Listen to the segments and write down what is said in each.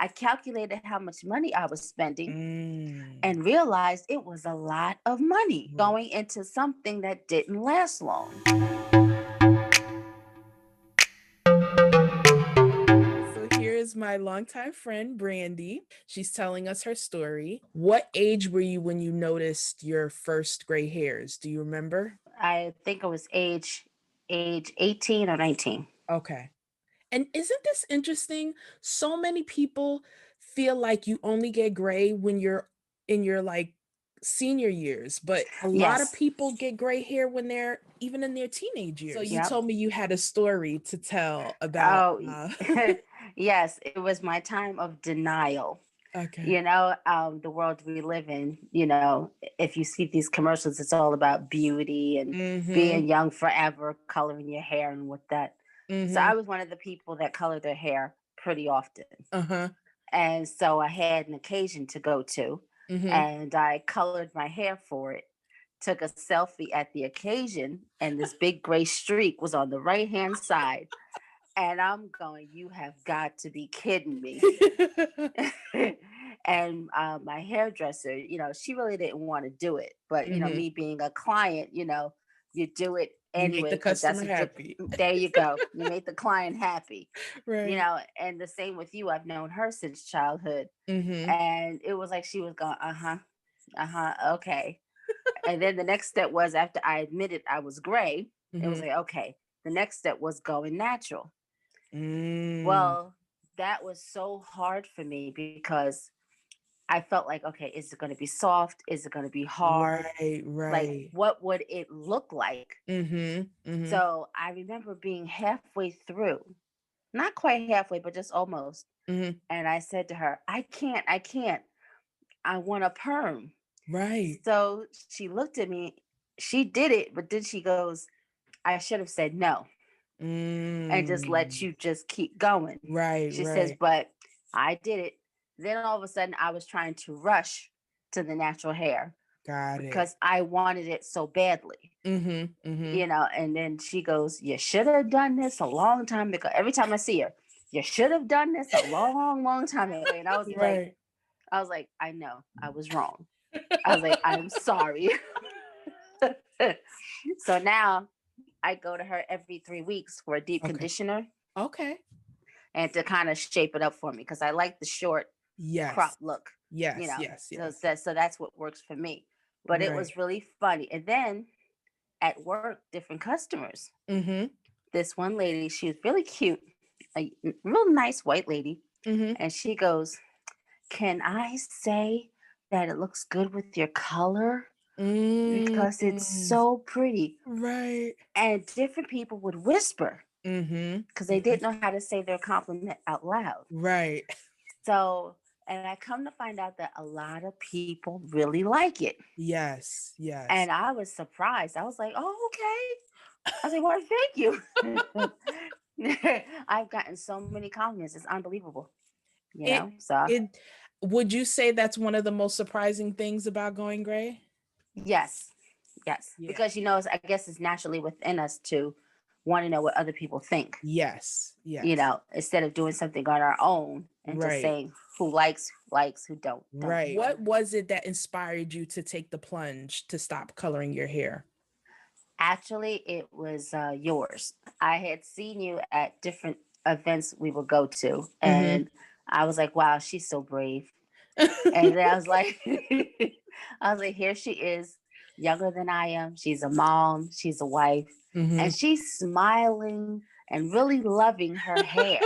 I calculated how much money I was spending Mm. and realized it was a lot of money Mm. going into something that didn't last long. So here is my longtime friend, Brandi. She's telling us her story. What age were you when you noticed your first gray hairs? Do you remember? I think it was age 18 or 19. Okay. And isn't this interesting? So many people feel like you only get gray when you're in your like senior years, but a lot of Yes. people get gray hair when they're even in their teenage years. So you Yep. told me you had a story to tell about. Oh, yes. It was my time of denial. Okay. The world we live in, if you see these commercials, it's all about beauty and Mm-hmm. being young forever, coloring your hair and with that. So Mm-hmm. I was one of the people that colored their hair pretty often. Uh-huh. And so I had an occasion to go to, Mm-hmm. and I colored my hair for it. Took a selfie at the occasion, and this big gray streak was on the right hand side. And I'm going, you have got to be kidding me. And my hairdresser, she really didn't want to do it. But, Mm-hmm. me being a client, you do it You make anyway the because that's customer what you're, happy. there you go. You make the client happy, Right. and the same with you. I've known her since childhood. Mm-hmm. And it was like she was going, okay. And then the next step was after I admitted I was gray, it was Mm-hmm. like, okay, the next step was going natural. Mm. Well, that was so hard for me because I felt like, okay, is it going to be soft? Is it going to be hard? Right, Like, right. what would it look like? Mm-hmm. Mm-hmm. So I remember being halfway through, not quite halfway, but just almost. Mm-hmm. And I said to her, I can't. I want a perm. Right. So she looked at me. She did it, but then she goes, I should have said no and just let Mm. you just keep going. Right, She says, right. but I did it. Then all of a sudden, I was trying to rush to the natural hair Got it. because I wanted it so badly, Mm-hmm. Mm-hmm. And then she goes, you should have done this a long time ago. Every time I see her, you should have done this a long, long time ago. And Right. I was like, I know I was wrong. I was like, I'm sorry. So now I go to her every 3 weeks for a deep Okay. conditioner Okay. and to kind of shape it up for me because I like the short crop Yes. look, Yes, yes, yes. So that's what works for me. But it Right. was really funny. And then at work, different customers. Mm-hmm. This one lady, she was really cute, a real nice white lady, Mm-hmm. and she goes, "Can I say that it looks good with your color because it's Mm. so pretty?" Right. And different people would whisper Mm-hmm. because they didn't know how to say their compliment out loud. Right. So, and I come to find out that a lot of people really like it. Yes, yes. And I was surprised. I was like, oh, okay. I was like, well, thank you. I've gotten so many compliments. It's unbelievable, It So, it would you say that's one of the most surprising things about going gray? yes, yes. Yeah. Because, I guess it's naturally within us to want to know what other people think, Yes, yes. instead of doing something on our own and just Right. saying who likes, who don't. Right. What was it that inspired you to take the plunge to stop coloring your hair? Actually, it was yours. I had seen you at different events we would go to, Mm-hmm. and I was like, "Wow, she's so brave." And then I was like, "Here she is, younger than I am. She's a mom. She's a wife, Mm-hmm. and she's smiling and really loving her hair."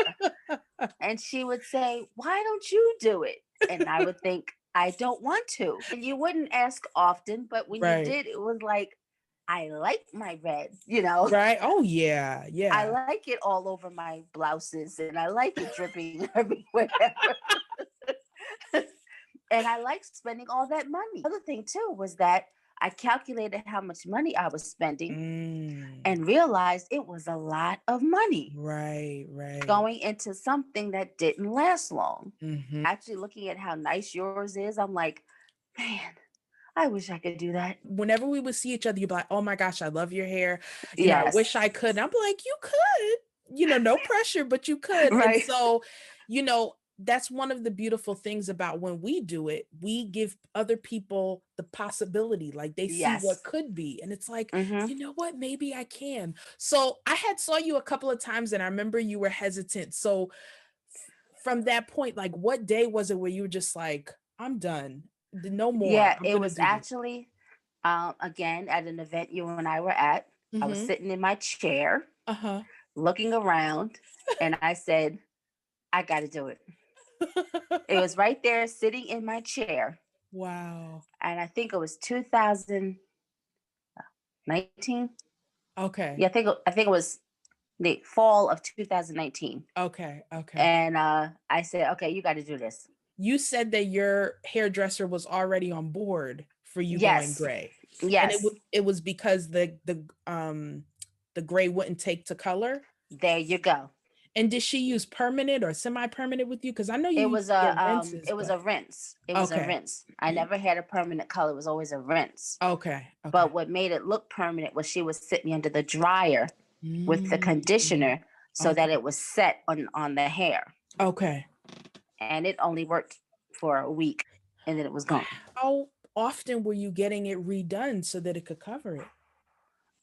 And she would say, "Why don't you do it?" And I would think, "I don't want to." And you wouldn't ask often, but when you Right. did, it was like, I like my red, Right. Oh yeah. I Yeah. like it all over my blouses and I like it dripping everywhere. And I like spending all that money. The other thing too was that I calculated how much money I was spending Mm. and realized it was a lot of money Right, right. going into something that didn't last long. Mm-hmm. Actually, looking at how nice yours is, I'm like, man, I wish I could do that. Whenever we would see each other, you'd be like, oh my gosh, I love your hair. I Yes. wish I could. And I'm like, you could, no pressure, but you could. And Right. so, you know, that's one of the beautiful things about when we do it, we give other people the possibility, like they see what Yes. could be. And it's like, Mm-hmm. you know what, maybe I can. So I had saw you a couple of times and I remember you were hesitant. So from that point, like what day was it where you were just like, I'm done, no more, Yeah, I'm it gonna was do this? actually again at an event you and I were at. I was Mm-hmm. sitting in my chair, Uh-huh. looking around, and I said, I got to do it. It was right there sitting in my chair. Wow. And I think it was 2019. Okay. Yeah, I think it was the fall of 2019. Okay. Okay. And I said, okay, you got to do this. You said that your hairdresser was already on board for you going Yes. gray. And Yes. it was because the gray wouldn't take to color. There you go. And did she use permanent or semi-permanent with you? Because I know you It used was to get a rinses, it was but a rinse. It was a okay. rinse. I never had a permanent color. It was always a rinse. Okay. Okay. But what made it look permanent was she was sitting under the dryer with the Mm, conditioner so that okay. it was set on the hair. Okay. And it only worked for a week and then it was gone. How often were you getting it redone so that it could cover it?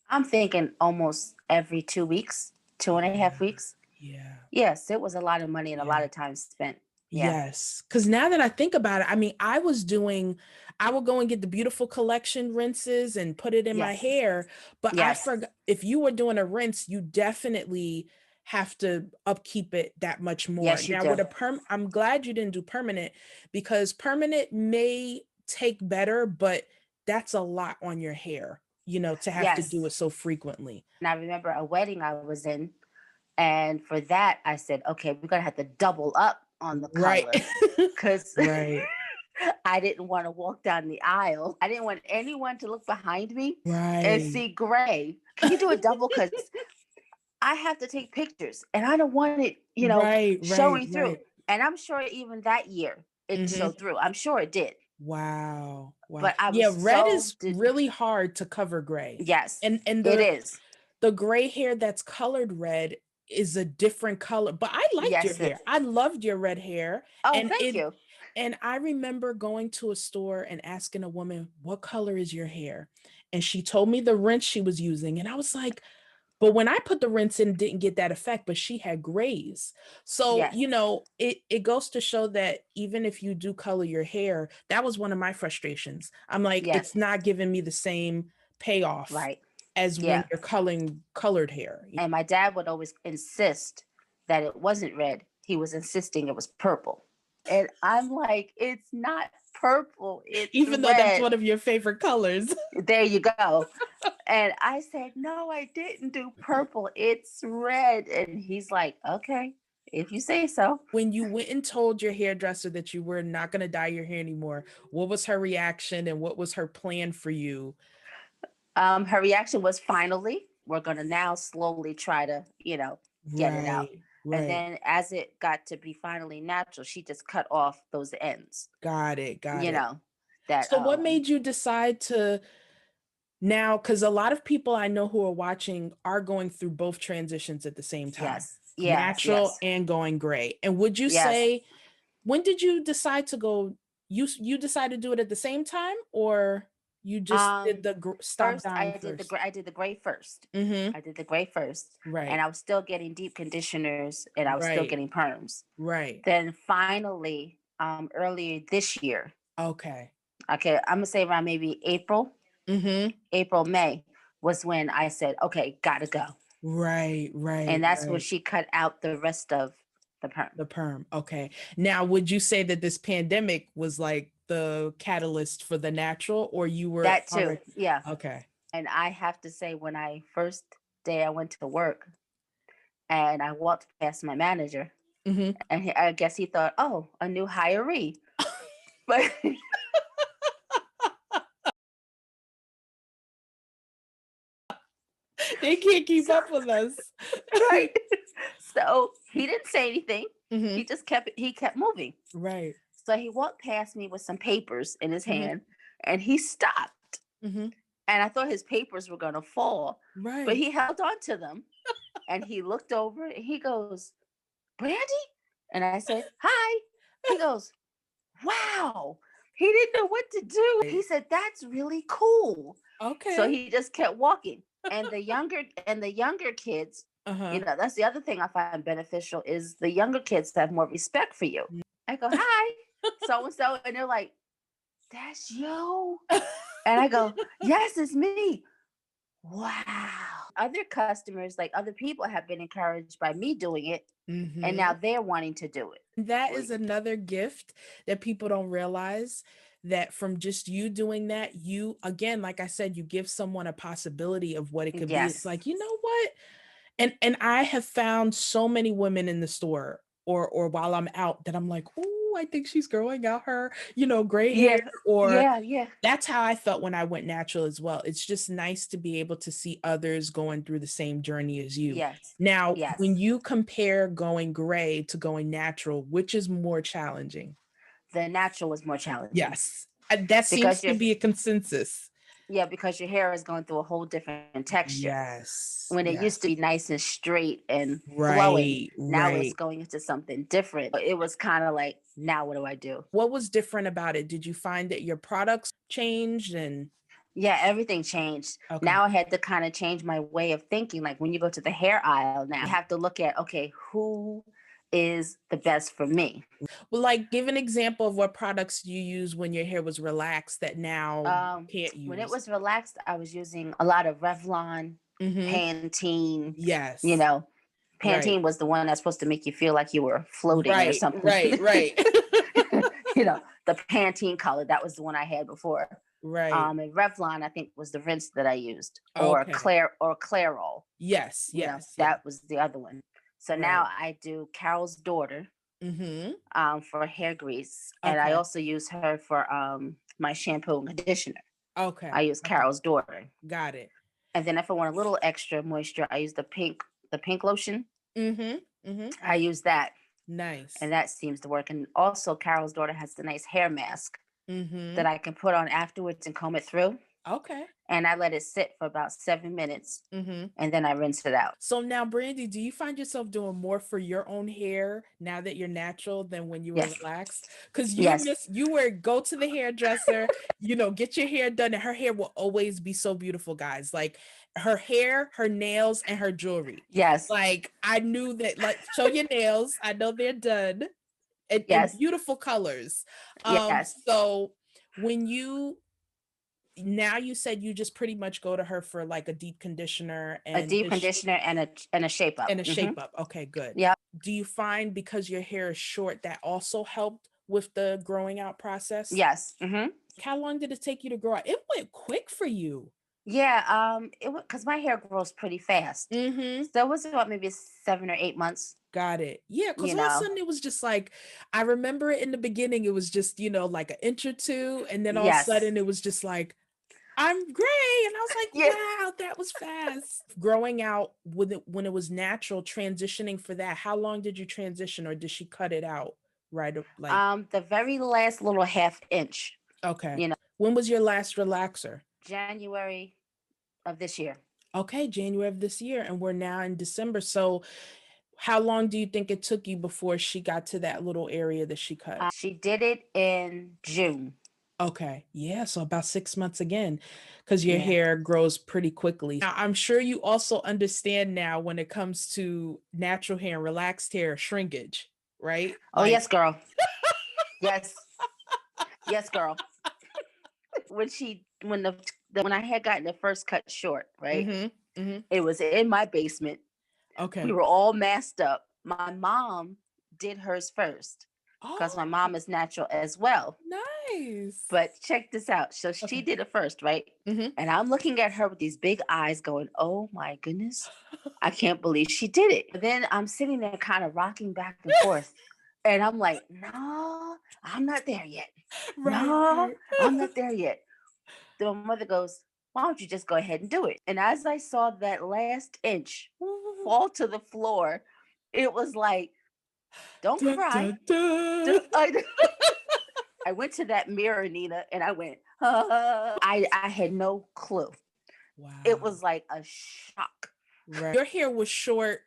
I'm thinking almost every 2 weeks, two and a Yeah. half weeks. Yeah. Yes, it was a lot of money and a lot Yeah. of time spent. Yeah. Yes, because now that I think about it, I mean, I would go and get the beautiful collection rinses and put it in my Yes. hair, but I Yes. forgot if you were doing a rinse, you definitely have to upkeep it that much more. Yes, you Now do. with a I'm glad you didn't do permanent because permanent may take better, but that's a lot on your hair, to have to do Yes. it so frequently. And I remember a wedding I was in, and for that I said, okay, we're gonna have to double up on the Right. color because Right. I didn't want to walk down the aisle. I didn't want anyone to look behind me and Right. see gray. Can you do a double? Because I have to take pictures and I don't want it, Right, right, showing through. right. And I'm sure even that year it Mhm. showed through. I'm sure it did. Wow. Wow. But I was Yeah, red so is really hard to cover gray. yes, And it is. the gray hair that's colored red is a different color. But I liked your Yes, it hair. I loved your red hair. oh, And thank it you. and I remember going to a store and asking a woman, "What color is your hair?" And she told me the rinse she was using. And I was like, but when I put the rinse in, it didn't get that effect, but she had grays. So, Yes, it goes to show that even if you do color your hair, that was one of my frustrations. I'm like, yes, it's not giving me the same payoff right. as when Yeah. you're coloring colored hair. And my dad would always insist that it wasn't red. He was insisting it was purple. And I'm like, it's not purple, it's Even though that's red. one of your favorite colors. There you go. And I said, no, I didn't do purple. It's red. And he's like, okay, if you say so. When you went and told your hairdresser that you were not going to dye your hair anymore, what was her reaction and what was her plan for you? Her reaction was finally, we're going to now slowly try to, get it out. Right, And right. then as it got to be finally natural, she just cut off those ends, Got it, got you it. know, that, So what made you decide to now, because a lot of people I know who are watching are going through both transitions at the same time, yes, yes, natural yes, and going gray. And would you yes. say, when did you decide to go? You decided to do it at the same time, or you just did Um, the stop First, dying first? I did the gray first. Mm-hmm. I did the gray first, and Right, I was still getting deep conditioners, and I was still right, getting perms. right. Then finally, earlier this year, Okay. okay, I'm gonna say around maybe Mm-hmm. April, May was when I said, okay, gotta go. Right, right, And that's when right. she cut out the rest of the perm. The perm. Okay. Now, would you say that this pandemic was like the catalyst for the natural, or you were That too, already? yeah. Okay. And I have to say, when I first day I went to work and I walked past my manager, Hmm. and I guess he thought, oh, a new hiree. But They can't keep so, up with us. right. So he didn't say anything. Hmm. He kept moving. Right. So he walked past me with some papers in his Hmm. hand and he stopped. Hmm. And I thought his papers were going to fall, but Right. he held on to them and he looked over and he goes, Brandi? And I said, hi. He goes, wow. He didn't know what to do. He said, that's really cool. So Okay. he just kept walking. And the younger kids, Uh-huh. that's the other thing I find beneficial is the younger kids have more respect for you. I go, hi, so and so, and they're like, that's you. And I go, yes, it's me. Wow. Other customers, like other people, have been encouraged by me doing it, and Mm-hmm. now they're wanting to do it. That is another gift that people don't realize, that from just you doing that, you, again, like I said, you give someone a possibility of what it could be. It's Yes. like, you know what? And I have found so many women in the store or while I'm out that I'm like, oh, I think she's growing out her, gray hair, Yeah. or Yeah. Yeah. that's how I felt when I went natural as well. It's just nice to be able to see others going through the same journey as you. Yes. Now, when Yes. you compare going gray to going natural, which is more challenging? The natural was more challenging Yes. That seems because to be a consensus. because your hair is going through a whole different texture. Yes. When it used to Yes. be nice and straight and flowing, Right. now it's Right. going into something different. It was kind of like, now what do I do? What was different about it? Did you find that your products changed? And Yeah, everything changed. okay. Now I had to kind of change my way of thinking. Like when you go to the hair aisle now, you have to look at, okay, who is the best for me? Well, like, give an example of what products you use when your hair was relaxed that now you can't When it use. was relaxed, I was using a lot of Revlon, Mm-hmm. Pantene, you Yes. know, Right. Pantene was the one that's supposed to make you feel like you were floating or Right. something. Right. Right. The Pantene color, that was the one I had before. Right. And Revlon, I think, was the rinse that I used, or Okay. Clairol. Yes. Yes. Yes. That was the other one. So now Right. I do Carol's daughter Mm-hmm. for hair grease, and I Okay. also use her for my shampoo and conditioner. I Okay. use Okay. Carol's daughter, Got it. and then if I want a little extra moisture, I use the pink lotion. Mm-hmm. Mm-hmm. I use that, Nice. and that seems to work. And also, Carol's daughter has the nice hair mask Mm-hmm. that I can put on afterwards and comb it through. Okay. And I let it sit for about 7 minutes, Mm-hmm. and then I rinse it out. So now, Brandi, do you find yourself doing more for your own hair now that you're natural than when you were Yes. relaxed? Because Yes. you were go to the hairdresser, get your hair done, and her hair will always be so beautiful, guys. Like her hair, her nails, and her jewelry. Yes. Like I knew that, like, show your nails. I know they're done and Yes. beautiful colors. Yes. So when now you said you just pretty much go to her for like a deep conditioner A and deep conditioner and a shape up. a shape up. Okay, good. Yeah. Do you find because your hair is short that also helped with the growing out process? Yes. How long did it take you to grow out? It went quick for you. Yeah. It was because my hair grows pretty fast, Mm-hmm. so it was about maybe 7 or 8 months. Got it. Yeah, because You all of a know. sudden it was just like, I remember it in the beginning, it was just, like an inch or two. And then all of a Yes. sudden it was just like, I'm gray. And I was like, Yeah. wow, that was fast. Growing out with it when it was natural, transitioning for that, how long did you transition, or did she cut it out? Right. Like, The very last little half inch. okay. You know, When was your last relaxer? January of this year. Okay, January of this year. And we're now in December. So how long do you think it took you before she got to that little area that she cut? She did it in June. Okay. Yeah. So about 6 months again, because your Yeah. hair grows pretty quickly. Now, I'm sure you also understand now when it comes to natural hair and relaxed hair shrinkage, right? Oh Like, yes, girl. Yes. Yes, girl. When I had gotten the first cut short, right? mm-hmm, mm-hmm. It was in my basement. We Okay. were all masked up. My mom did hers first because my Oh, mom is natural as well. nice. But check this out. So she Okay. did it first, right? Mm-hmm. And I'm looking at her with these big eyes going, oh my goodness, I can't believe she did it. But then I'm sitting there kind of rocking back and forth. And I'm like, no, I'm not there yet. Right, No, right. I'm not there yet. Then my mother goes, why don't you just go ahead and do it? And as I saw that last inch fall to the floor, it was like, don't Dun, cry. dun, dun. I went to that mirror, Nina, and I went, I had no clue. Wow. It was like a shock. Right. Your hair was short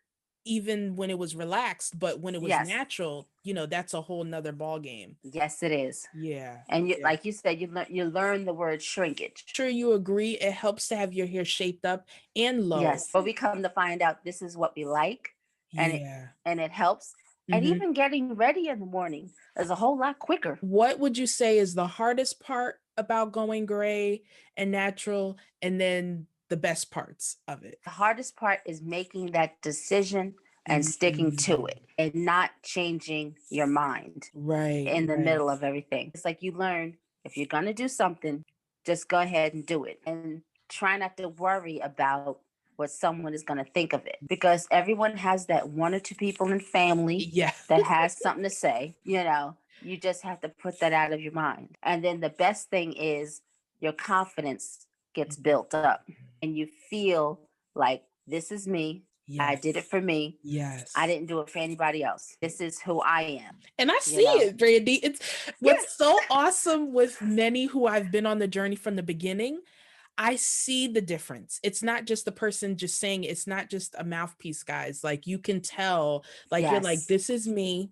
even when it was relaxed, but when it was Yes. natural, that's a whole nother ball game. Yes, it is. Yeah. And you, Yeah. like you said, you learn the word shrinkage. Sure, you agree it helps to have your hair shaped up and low. Yes. But we come to find out this is what we like, and Yeah. it helps. And Mhm. even getting ready in the morning is a whole lot quicker. What would you say is the hardest part about going gray and natural, and then the best parts of it? The hardest part is making that decision and sticking to Mhm. it and not changing your mind Right, in the right. middle of everything. It's like you learn, if you're going to do something, just go ahead and do it, and try not to worry about what someone is going to think of it, because everyone has that one or two people in family Yeah. that has something to say. You just have to put that out of your mind. And then the best thing is your confidence gets built up, and you feel like, this is me. I did it Yes. for me. I Yes. didn't do it for anybody else. This is who I am. And I You see know? it, Brandi. It's Yes. what's so awesome with many who I've been on the journey from the beginning. I see the difference. It's not just the person just saying, it's not just a mouthpiece, guys. Like you can tell, like you're like, Yes. this is me.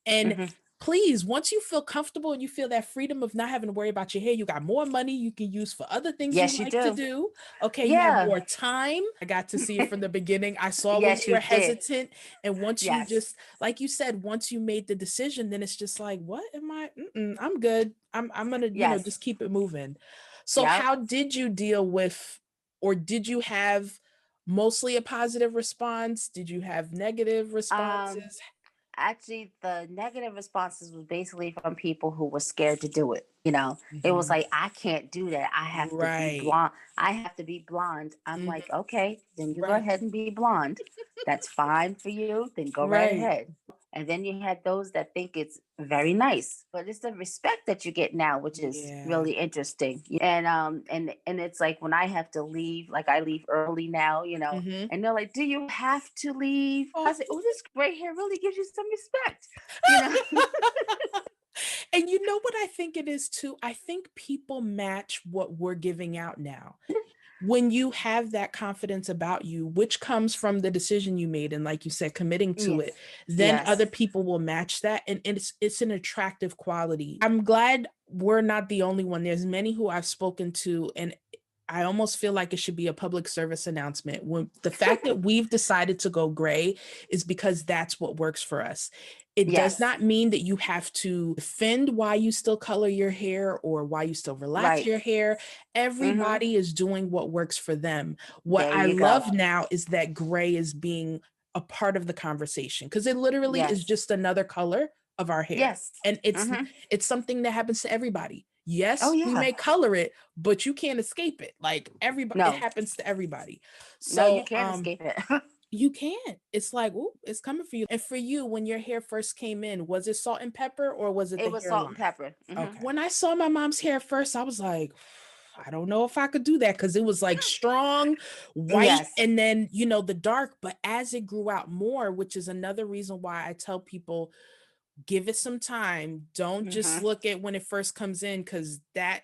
And Mhm. please, once you feel comfortable and you feel that freedom of not having to worry about your hair, you got more money you can use for other things you Yes, you like to do. do. Okay, you have Yeah. more time. I got to see it from the beginning. I saw when you Yes, were you did. hesitant. And once you Yes. just, like you said, once you made the decision, then it's just like, what am I? I'm good. I'm gonna, Yes. just keep it moving. So Yep. how did you deal with, or did you have mostly a positive response? Did you have negative Um, responses? Actually, the negative responses was basically from people who were scared to do it. It was Mhm. like, I can't do that. I have to be Right. blonde. I have to be blonde. I'm Mhm. like, okay, then you go Right. ahead and be blonde. That's fine for you. Then go right Right. ahead. And then you had those that think it's very nice, but it's the respect that you get now, which is Yeah. really interesting. And it's like, when I have to leave, like I leave early now, Mhm. and they're like, "Do you have to leave?" I Oh. say, "Oh, this gray hair really gives you some respect," you know. And you know what I think it is too? I think people match what we're giving out now. When you have that confidence about you, which comes from the decision you made, and like you said, committing to Yes, it, then yes, other people will match that, and it's an attractive quality. I'm glad we're not the only one. There's many who I've spoken to, and I almost feel like it should be a public service announcement. When the fact that we've decided to go gray is because that's what works for us. It does yes. not mean that you have to defend why you still color your hair or why you still relax Right. your hair. Mm-hmm. Everybody is doing what works for them. What There I you go. love now is that gray is being a part of the conversation, because it literally is Yes. just another color of our hair. Yes. And Mm-hmm. it's something that happens to everybody. Oh Yes, we yeah. may color it, but you can't escape it. Like everybody, it No, happens to everybody. no, you So can't escape it. you can't. It's like, oh, it's coming for you. And for you, when your hair first came in, was it salt and pepper or was it It the was salt and hairline? pepper. Mm-hmm. Okay. When I saw my mom's hair first, I was like, I don't know if I could do that, because it was like strong white Yes. and then, the dark. But as it grew out more, which is another reason why I tell people, give it some time. Don't just Mm-hmm. look at when it first comes in, because that's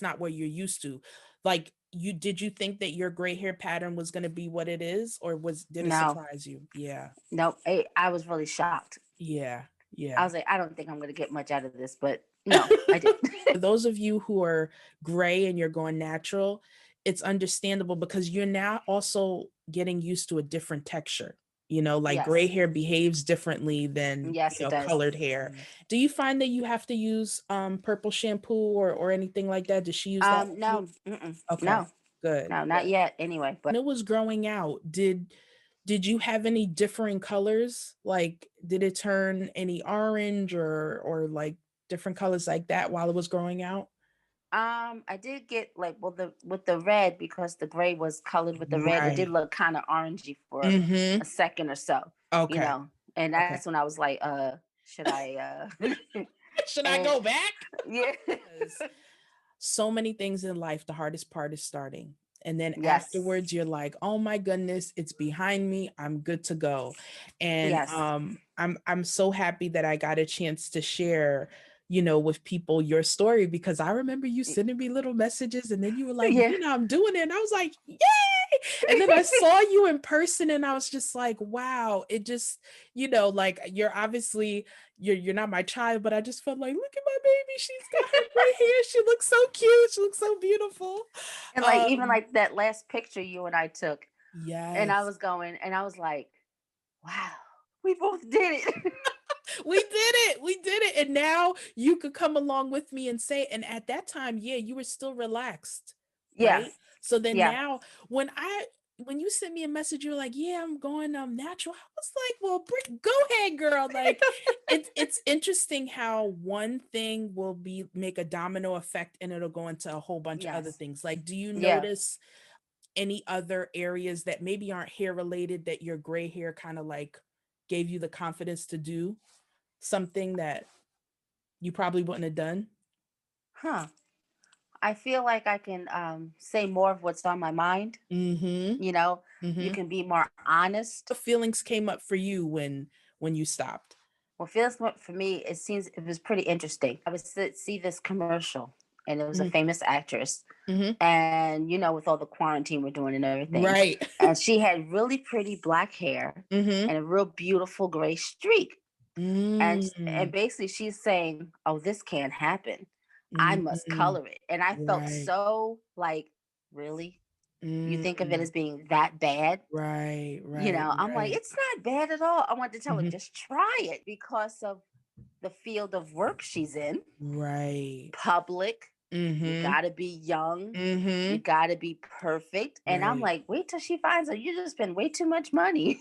not what you're used to. Like, did you think that your gray hair pattern was going to be what it is, or did it No, surprise you? Yeah. no. I was really shocked. Yeah. I Yeah. was like, I don't think I'm going to get much out of this, but no, I did. For those of you who are gray and you're going natural, it's understandable because you're now also getting used to a different texture. Like gray Yes. hair behaves differently than, Yes, it does. colored hair. Do you find that you have to use purple shampoo or anything like that? Does she use that with you? No, mm-mm, Okay. no, Good. no, not Good. yet. Anyway, When but it was growing out, did you have any differing colors? Like, did it turn any orange or like different colors like that while it was growing out? I did get like, well, the with the red, because the gray was colored with the red. It did Right. look kind of orangey for a Mhm. second or so, you Okay. know. And Okay. that's when I was like, should I Should I and go back? yeah. 'Cause so many things in life, the hardest part is starting. And then Yes. afterwards, you're like, oh my goodness, it's behind me. I'm good to go. And Yes. I'm so happy that I got a chance to share, with people your story, because I remember you sending me little messages and then you were like, Yeah. I'm doing it. And I was like, yay! And then I saw you in person and I was just like, wow, it just, like you're obviously you're not my child, but I just felt like, look at my baby. She's got her gray hair. She looks so cute. She looks so beautiful. And like even like that last picture you and I took, and I Yes. was going and I was like, wow, we both did it. We did it. We did it. And now you could come along with me and say, and at that time, yeah, you were still relaxed, Yeah. right? So then Yeah. now when you sent me a message, you're like, yeah, I'm going natural. I was like, well, go ahead, girl. Like it's interesting how one thing will make a domino effect and it'll go into a whole bunch of other Yes. things. Like, do you Yeah. notice any other areas that maybe aren't hair related that your gray hair kind of like gave you the confidence to do something that you probably wouldn't have done? Huh. I feel like I can say more of what's on my mind. Mm-hmm. You know, you Mm-hmm. can be more honest. What feelings came up for you when you stopped? Well, feels for me, it was pretty interesting. I would see this commercial, and it was a Mm-hmm. famous actress, Mm-hmm. and with all the quarantine we're doing and everything, Right. and she had really pretty black hair Mm-hmm. and a real beautiful gray streak, and Mm-hmm. basically she's saying, "Oh, this can't happen. I must Mm-hmm. color it," and I felt Right. so like, really, you think of it Mm-hmm. as being that bad? Right. Right. I'm like, Right. it's not bad at all. I wanted to tell her, Mm-hmm. just try it because of the field of work she's in, Right. public. You Mm-hmm. got to be young. You Mm-hmm. got to be perfect. And I'm Right. like, wait till she finds out you just spend way too much money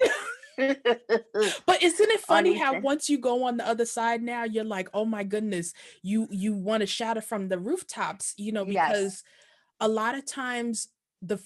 But isn't it on funny these how things. once you go on the other side now, you're like, oh my goodness, you want to shout it from the rooftops, Yes. because a lot of times the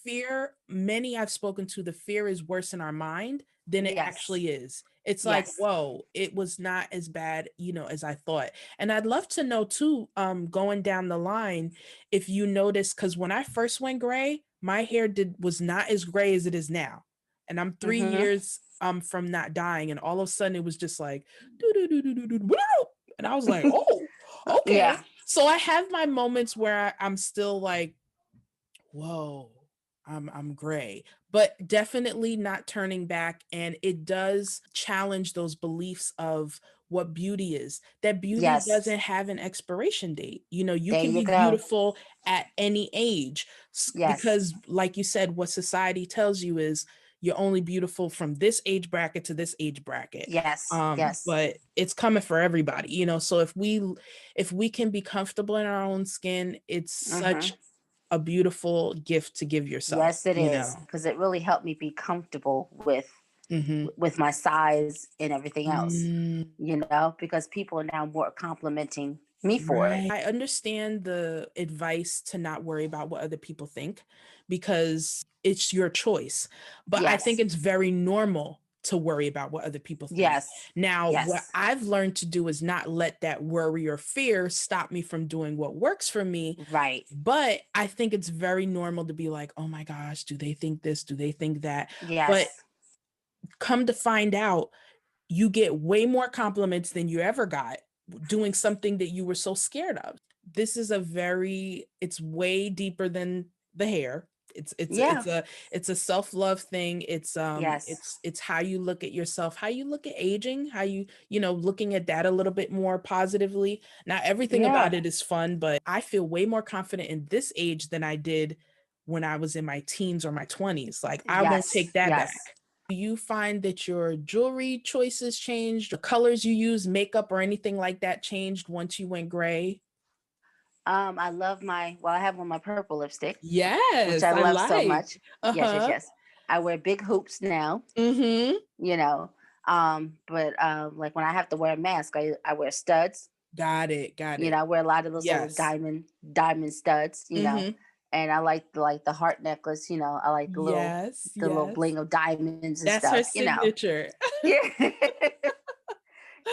fear, many I've spoken to, the fear is worse in our mind than it Yes. actually is. It's like, Yes. whoa, it was not as bad, as I thought. And I'd love to know too, going down the line, if you notice, because when I first went gray, my hair was not as gray as it is now. And I'm 3 years from not dying, and all of a sudden it was just like doo-doo-doo-doo-doo-doo, and I was like, oh, Yeah. okay. So I have my moments where I'm still like, whoa, I'm gray, but definitely not turning back. And it does challenge those beliefs of what beauty is. That beauty Yes. doesn't have an expiration date. You There can you be go. beautiful at any age, Yes. because like you said, what society tells you is you're only beautiful from this age bracket to this age bracket. Yes. Yes. But it's coming for everybody, so if we can be comfortable in our own skin, it's Hmm. such a beautiful gift to give yourself, Yes, it is because it really helped me be comfortable Mhm. with my size and everything else. Mm, Because people are now more complimenting me for it. right. I understand the advice to not worry about what other people think, because it's your choice. But I think Yes. it's very normal to worry about what other people think. Yes. Now, what Yes. I've learned to do is not let that worry or fear stop me from doing what works for me. Right. But I think it's very normal to be like, oh my gosh, do they think this? Do they think that? But Yes. come to find out, you get way more compliments than you ever got doing something that you were so scared of. This is it's way deeper than the hair. Yeah. It's a self-love thing. Yes. It's how you look at yourself, how you look at aging, how looking at that a little bit more positively. Not everything Yeah. about it is fun, but I feel way more confident in this age than I did when I was in my teens or my 20s. Like, I won't Yes. take that Yes. back. Do you find that your jewelry choices changed, the colors you use, makeup, or anything like that changed once you went gray? I love I have on my purple lipstick, which Yes, I I love so like. much. Yes, yes, Uh-huh. yes. I wear big hoops now, Mm-hmm. you know. But like when I have to wear a mask, I wear studs. Got it. Got it. I wear a lot of those little Yes. diamond studs, Mm-hmm. and I like the heart necklace, I like Yes. the little Yes. bling of diamonds and That's her stuff. signature. Yeah.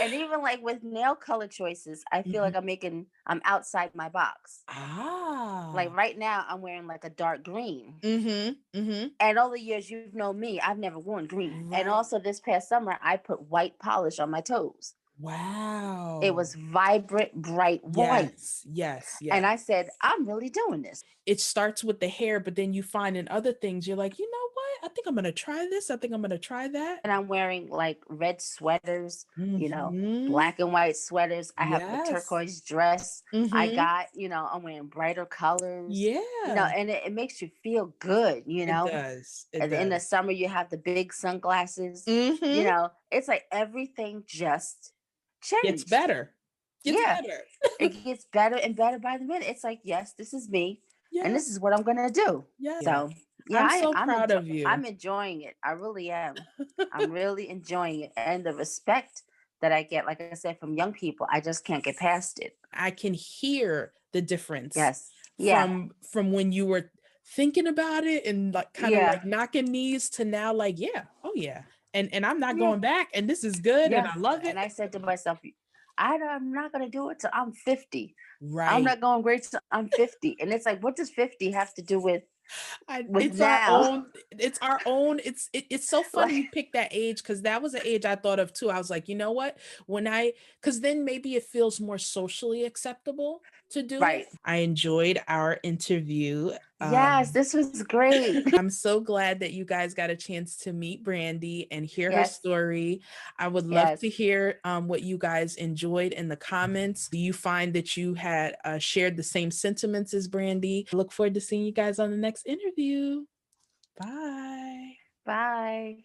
And even like with nail color choices, I feel Mhm. like I'm outside my box. Like Ah. right now I'm wearing like a dark green. Mm-hmm. Mm-hmm. And all the years you've known me, I've never worn green. And Right. also this past summer I put white polish on my toes. Wow. It was vibrant, bright white. Yes, yes, And yes. I said, I'm really doing this. It starts with the hair, but then you find in other things, you're like, you know what? I think I'm gonna try this. I think I'm gonna try that. And I'm wearing like red sweaters, Mhm. black and white sweaters. I have a Yes. turquoise dress. I Mhm. got, I'm wearing brighter colors, Yeah. and it makes you feel good, It does. It And in the does. summer, you have the big sunglasses, Mhm. it's like everything just Gets changed. better. Gets Yeah. better. It gets better and better by the minute. It's like, yes, this is me, and Yeah. this is what I'm gonna do. Yeah. So yeah, I'm so proud of you. I'm enjoying it. I really am. I'm really enjoying it, and the respect that I get, like I said, from young people, I just can't get past it. I can hear the difference Yes. Yeah. from when you were thinking about it and like kind of Yeah. like knocking knees to now like, yeah, oh yeah. And I'm not Yeah. going back and this is good and Yeah. I love it. And I said to myself, I'm not gonna do it till I'm 50. I'm Right. not going great till I'm 50. And it's like, what does 50 have to do with It's our now? own, it's so funny Like, you picked that age because that was an age I thought of too. I was like, you know what? Because then maybe it feels more socially acceptable to do it. right. I enjoyed our interview. Yes, this was great. I'm so glad that you guys got a chance to meet Brandi and hear her Yes. story. I would love Yes. to hear what you guys enjoyed in the comments. Do you find that you had shared the same sentiments as Brandi? I look forward to seeing you guys on the next interview. Bye. Bye.